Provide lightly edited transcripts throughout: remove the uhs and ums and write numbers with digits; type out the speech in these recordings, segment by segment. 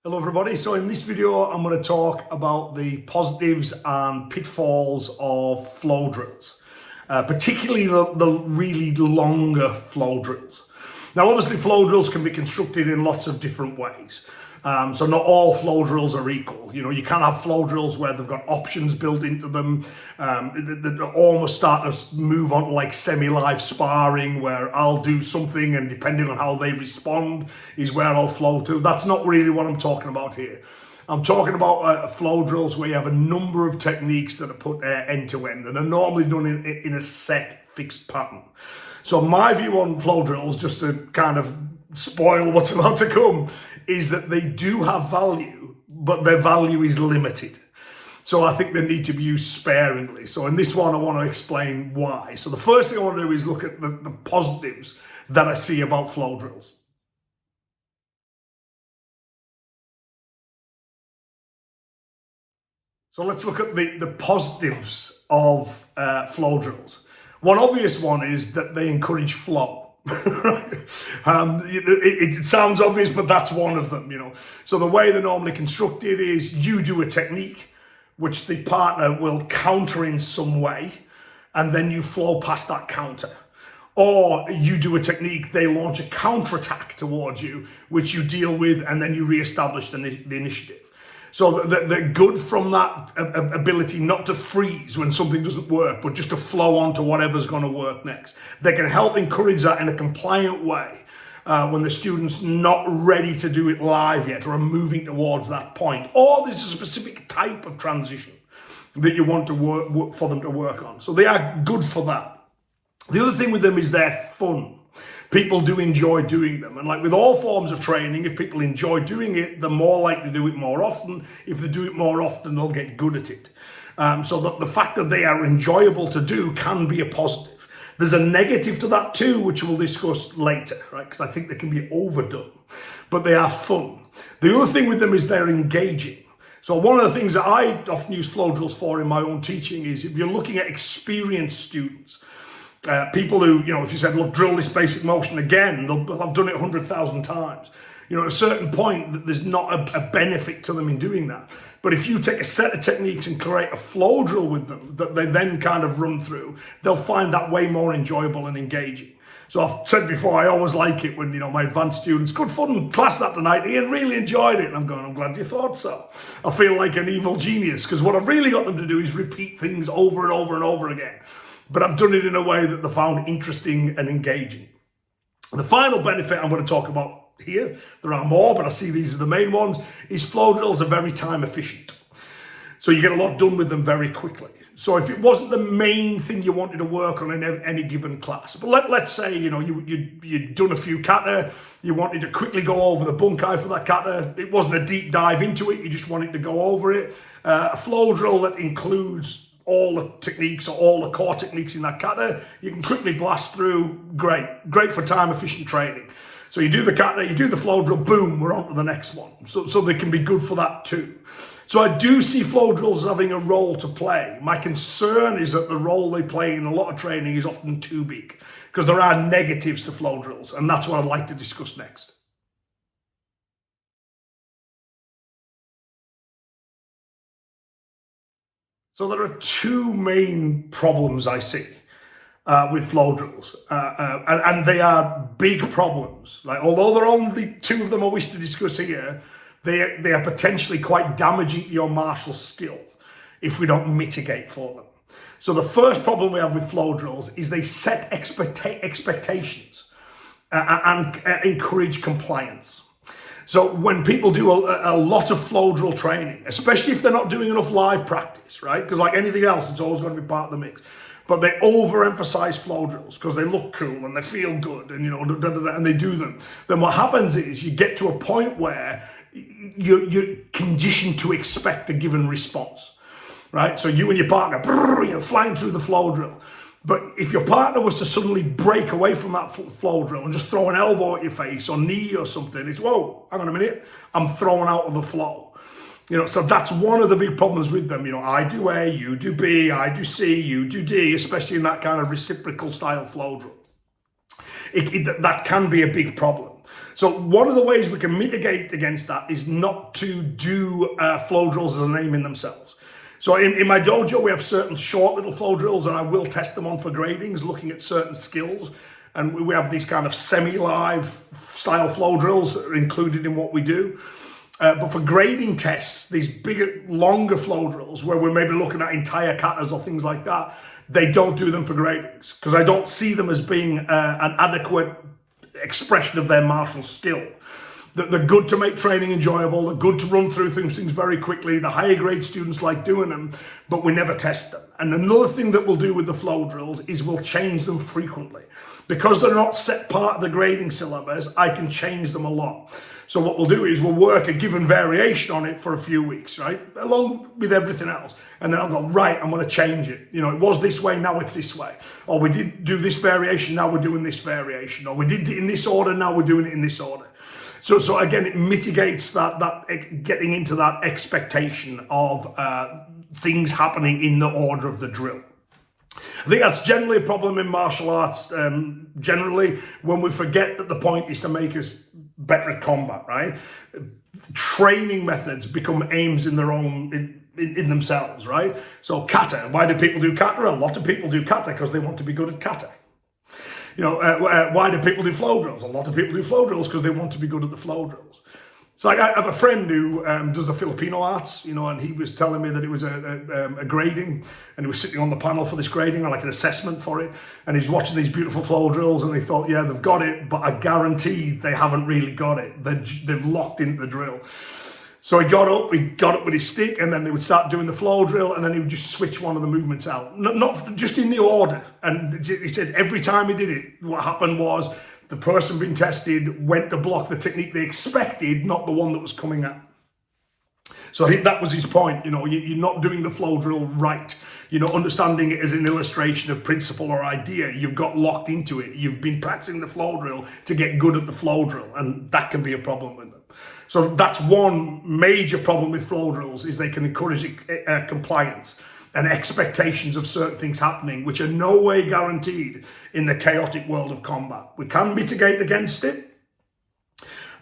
Hello everybody, so in this video I'm going to talk about the positives and pitfalls of flow drills, particularly the really longer flow drills. Now obviously flow drills can be constructed in lots of different ways, so not all flow drills are equal. You know, you can have flow drills where they've got options built into them, that almost start to move on to like semi-live sparring, where I'll do something and depending on how they respond is where I'll flow to. That's not really what I'm talking about here. I'm talking about flow drills where you have a number of techniques that are put end to end and are normally done in a set fixed pattern. So my view on flow drills, just to kind of spoil what's about to come, is that they do have value, but their value is limited. So I think they need to be used sparingly. So in this one, I want to explain why. So the first thing I want to do is look at the positives that I see about flow drills. So let's look at the positives of flow drills. One obvious one is that they encourage flow. It sounds obvious, but that's one of them, you know. So the way they're normally constructed is you do a technique which the partner will counter in some way, and then you flow past that counter. Or you do a technique, they launch a counterattack towards you, which you deal with, and then you reestablish the initiative. So they're good from that ability not to freeze when something doesn't work, but just to flow on to whatever's going to work next. They can help encourage that in a compliant way when the student's not ready to do it live yet or are moving towards that point. Or there's a specific type of transition that you want to work for them to work on. So they are good for that. The other thing with them is they're fun. People do enjoy doing them. And like with all forms of training, if people enjoy doing it, they're more likely to do it more often. If they do it more often, they'll get good at it. So the fact that they are enjoyable to do can be a positive. There's a negative to that too, which we'll discuss later, right? Because I think they can be overdone, but they are fun. The other thing with them is they're engaging. So one of the things that I often use flow drills for in my own teaching is if you're looking at experienced students, people who, you know, if you said, look, drill this basic motion again, they'll have done it 100,000 times. You know, at a certain point, there's not a benefit to them in doing that. But if you take a set of techniques and create a flow drill with them that they then kind of run through, they'll find that way more enjoyable and engaging. So I've said before, I always like it when, you know, my advanced students, good fun class that tonight, Ian, really enjoyed it. And I'm going, I'm glad you thought so. I feel like an evil genius because what I've really got them to do is repeat things over and over and over again. But I've done it in a way that they found interesting and engaging. The final benefit I'm going to talk about here, there are more, but I see these are the main ones, is flow drills are very time efficient. So you get a lot done with them very quickly. So if it wasn't the main thing you wanted to work on in any given class, but let's say, you know, you'd done a few kata, you wanted to quickly go over the bunkai for that kata, it wasn't a deep dive into it, you just wanted to go over it. A flow drill that includes all the techniques or all the core techniques in that kata, you can quickly blast through, great for time efficient training. So you do the kata, you do the flow drill, boom, we're on to the next one. So they can be good for that too. So I do see flow drills having a role to play. My concern is that the role they play in a lot of training is often too big because there are negatives to flow drills, and that's what I'd like to discuss next. So there are two main problems I see with flow drills, and they are big problems. Like, although there are only two of them I wish to discuss here, they are potentially quite damaging to your martial skill if we don't mitigate for them. So the first problem we have with flow drills is they set expectations and encourage compliance. So when people do a lot of flow drill training, especially if they're not doing enough live practice, right? Because like anything else, it's always going to be part of the mix. But they overemphasize flow drills because they look cool and they feel good and, you know, and they do them. Then what happens is you get to a point where you're conditioned to expect a given response, right? So you and your partner, you're flying through the flow drill. But if your partner was to suddenly break away from that flow drill and just throw an elbow at your face or knee or something, it's, whoa, hang on a minute, I'm thrown out of the flow. You know, so that's one of the big problems with them. You know, I do A, you do B, I do C, you do D, especially in that kind of reciprocal style flow drill. That can be a big problem. So one of the ways we can mitigate against that is not to do flow drills as a name in themselves. So in my dojo, we have certain short little flow drills, and I will test them on for gradings, looking at certain skills. And we have these kind of semi-live style flow drills that are included in what we do. But for grading tests, these bigger, longer flow drills, where we're maybe looking at entire katas or things like that, they don't do them for gradings, because I don't see them as being an adequate expression of their martial skill. They're good to make training enjoyable, they're good to run through things very quickly, the higher grade students like doing them, but we never test them. And another thing that we'll do with the flow drills is we'll change them frequently. Because they're not set part of the grading syllabus, I can change them a lot. So what we'll do is we'll work a given variation on it for a few weeks, right? Along with everything else. And then I'll go, right, I'm going to change it. You know, it was this way, now it's this way. Or we did do this variation, now we're doing this variation. Or we did it in this order, now we're doing it in this order. So again, it mitigates that getting into that expectation of things happening in the order of the drill. I think that's generally a problem in martial arts, generally, when we forget that the point is to make us better at combat, right? Training methods become aims in their own, in themselves, right? So kata, why do people do kata? A lot of people do kata because they want to be good at kata. You know, why do people do flow drills? A lot of people do flow drills because they want to be good at the flow drills. So I have a friend who does the Filipino arts, you know, and he was telling me that it was a grading, and he was sitting on the panel for this grading, or like an assessment for it, and he's watching these beautiful flow drills, and he thought, yeah, they've got it, but I guarantee they haven't really got it. They've locked into the drill. So he got up with his stick, and then they would start doing the flow drill, and then he would just switch one of the movements out. Not just in the order. And he said every time he did it, what happened was the person being tested went to block the technique they expected, not the one that was coming out. So that was his point. You know, you're not doing the flow drill right. You're not understanding it as an illustration of principle or idea. You've got locked into it. You've been practicing the flow drill to get good at the flow drill, and that can be a problem with them. So that's one major problem with flow drills, is they can encourage compliance and expectations of certain things happening, which are no way guaranteed in the chaotic world of combat. We can mitigate against it.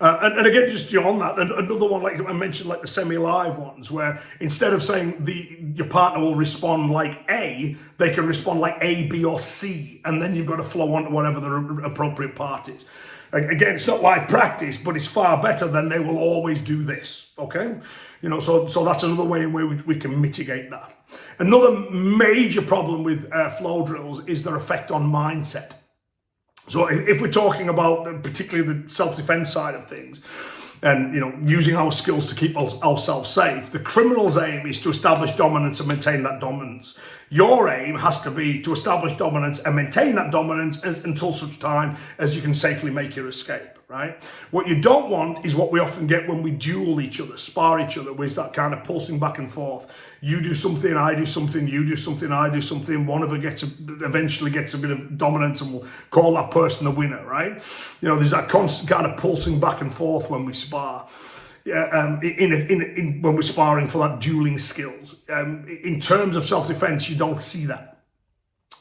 And again, just on that, another one, like I mentioned, like the semi-live ones, where instead of saying your partner will respond like A, they can respond like A, B, or C, and then you've got to flow on to whatever the appropriate part is. Again, it's not live practice, but it's far better than they will always do this, okay? You know, so that's another way in which we can mitigate that. Another major problem with flow drills is their effect on mindset. So if we're talking about particularly the self-defense side of things, and you know, using our skills to keep ourselves safe, the criminal's aim is to establish dominance and maintain that dominance. Your aim has to be to establish dominance and maintain that dominance until such time as you can safely make your escape, right? What you don't want is what we often get when we duel each other, spar each other, with that kind of pulsing back and forth. You do something, I do something, you do something, I do something. One of us eventually gets a bit of dominance, and we'll call that person the winner, right? You know, there's that constant kind of pulsing back and forth when we spar. When we're sparring for that dueling skills. In terms of self-defense, you don't see that,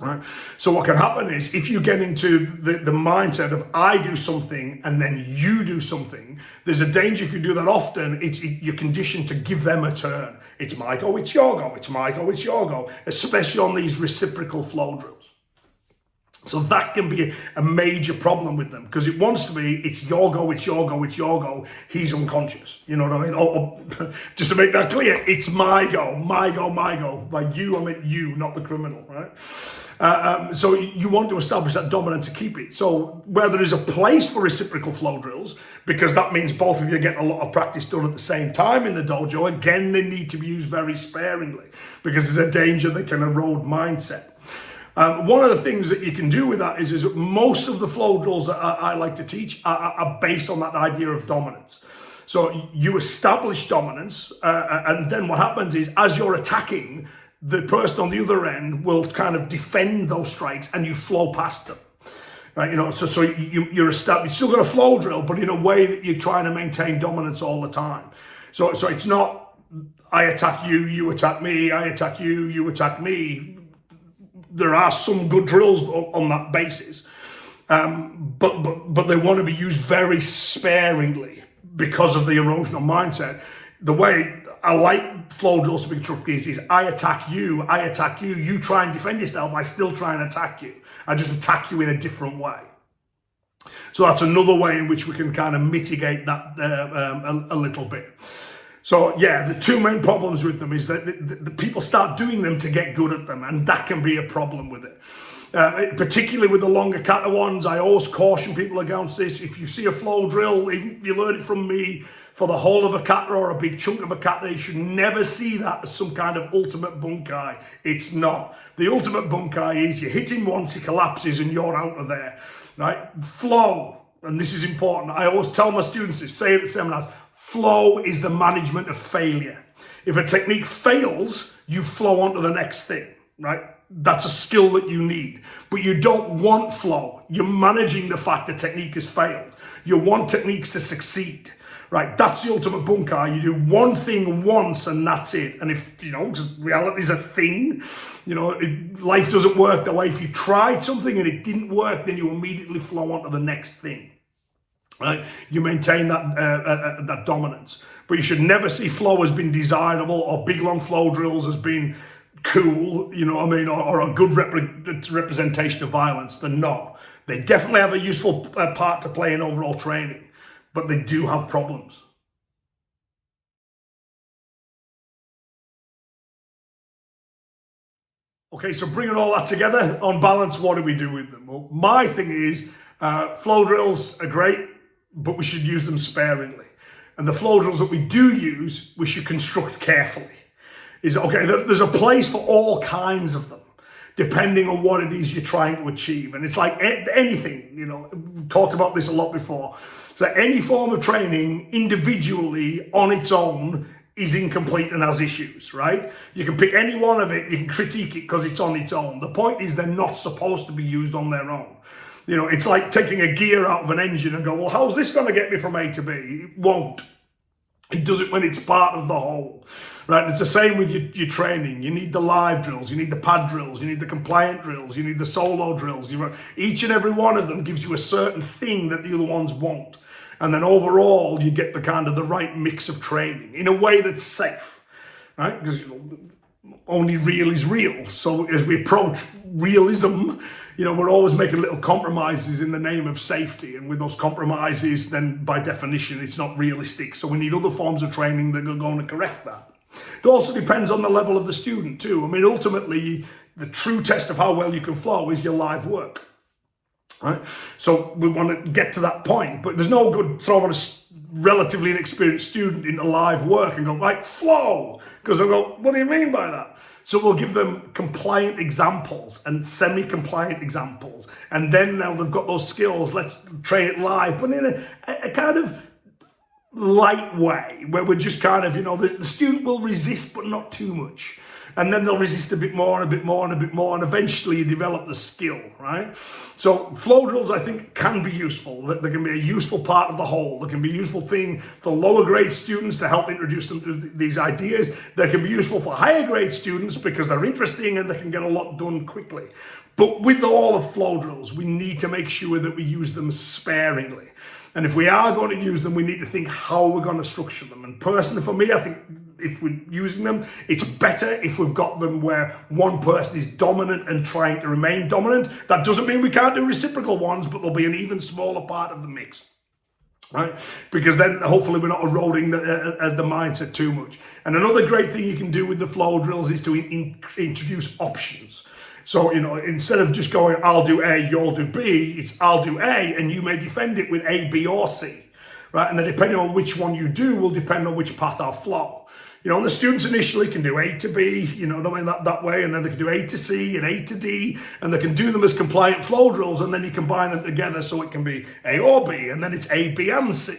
right? So what can happen is, if you get into the mindset of I do something and then you do something, there's a danger if you do that often. You're conditioned to give them a turn. It's my go, it's your go, it's my go, it's your go, especially on these reciprocal flow drills. So that can be a major problem with them, because it wants to be, it's your go, it's your go, it's your go. He's unconscious. You know what I mean? Or just to make that clear, it's my go, my go, my go. By you, I meant you, not the criminal, right? So you want to establish that dominance to keep it. So where there is a place for reciprocal flow drills, because that means both of you get a lot of practice done at the same time in the dojo, again, they need to be used very sparingly, because there's a danger they can erode mindset. One of the things that you can do with that is most of the flow drills that I like to teach are based on that idea of dominance. So you establish dominance, and then what happens is, as you're attacking, the person on the other end will kind of defend those strikes, and you flow past them. Right? You know, so you're still got a flow drill, but in a way that you're trying to maintain dominance all the time. So it's not I attack you, you attack me, I attack you, you attack me. There are some good drills on that basis. but they want to be used very sparingly because of the erosional mindset. The way I like flow drills to be constructed is I attack you, you try and defend yourself, I still try and attack you. I just attack you in a different way. So that's another way in which we can kind of mitigate that a little bit. So yeah, the two main problems with them is that the people start doing them to get good at them, and that can be a problem with it. Particularly with the longer kata ones, I always caution people against this. If you see a flow drill, even if you learn it from me, for the whole of a kata or a big chunk of a kata, you should never see that as some kind of ultimate bunkai. It's not. The ultimate bunkai is you hit him once, he collapses, and you're out of there. Right? Flow, and this is important. I always tell my students this, say it at seminars, flow is the management of failure. If a technique fails, you flow on to the next thing, right? That's a skill that you need, but you don't want flow. You're managing the fact the technique has failed. You want techniques to succeed, right? That's the ultimate bunkai. You do one thing once and that's it. And if, reality is a thing, life doesn't work that way. If you tried something and it didn't work, then you immediately flow on to the next thing, right? You maintain that dominance, but you should never see flow as being desirable or big long flow drills as being cool, or a good representation of violence. They're not. They definitely have a useful part to play in overall training, but they do have problems. Okay, so bringing all that together, on balance, what do we do with them? Well, my thing is, flow drills are great, but we should use them sparingly. And the flow drills that we do use, we should construct carefully. There's a place for all kinds of them, depending on what it is you're trying to achieve. And it's like anything, we've talked about this a lot before. So any form of training individually on its own is incomplete and has issues, right? You can pick any one of it, you can critique it because it's on its own. The point is they're not supposed to be used on their own. It's like taking a gear out of an engine and go, well, how's this going to get me from A to B? It won't. It does it when it's part of the whole. Right, it's the same with your training. You need the live drills, you need the pad drills, you need the compliant drills, you need the solo drills. Each and every one of them gives you a certain thing that the other ones won't. And then overall, you get the right mix of training in a way that's safe, right? Because only real is real. So as we approach realism, we're always making little compromises in the name of safety. And with those compromises, then by definition, it's not realistic. So we need other forms of training that are going to correct that. It also depends on the level of the student too. Ultimately, the true test of how well you can flow is your live work, right? So we want to get to that point, but there's no good throwing a relatively inexperienced student into live work and go, right, flow, because they'll go, what do you mean by that? So we'll give them compliant examples and semi-compliant examples, and then now they've got those skills, let's train it live, but in a kind of light way, where we're just the student will resist, but not too much. And then they'll resist a bit more and a bit more and a bit more, and eventually you develop the skill, right? So flow drills, I think, can be useful. They can be a useful part of the whole. They can be a useful thing for lower grade students to help introduce them to these ideas. They can be useful for higher grade students because they're interesting and they can get a lot done quickly. But with all of flow drills, we need to make sure that we use them sparingly. And if we are going to use them, we need to think how we're going to structure them. And personally, for me, I think if we're using them, it's better if we've got them where one person is dominant and trying to remain dominant. That doesn't mean we can't do reciprocal ones, but they'll be an even smaller part of the mix, right? Because then hopefully we're not eroding the mindset too much. And another great thing you can do with the flow drills is to introduce options. So, instead of just going, I'll do A, you'll do B, it's I'll do A, and you may defend it with A, B, or C, right? And then depending on which one you do will depend on which path I'll flow. The students initially can do A to B, that way, and then they can do A to C and A to D, and they can do them as compliant flow drills, and then you combine them together so it can be A or B, and then it's A, B, and C.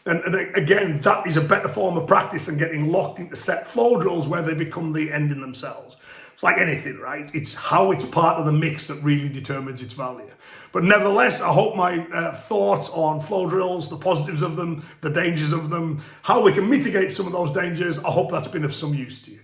And again, that is a better form of practice than getting locked into set flow drills where they become the end in themselves. It's like anything, right? It's how it's part of the mix that really determines its value. But nevertheless, I hope my thoughts on flow drills, the positives of them, the dangers of them, how we can mitigate some of those dangers, I hope that's been of some use to you.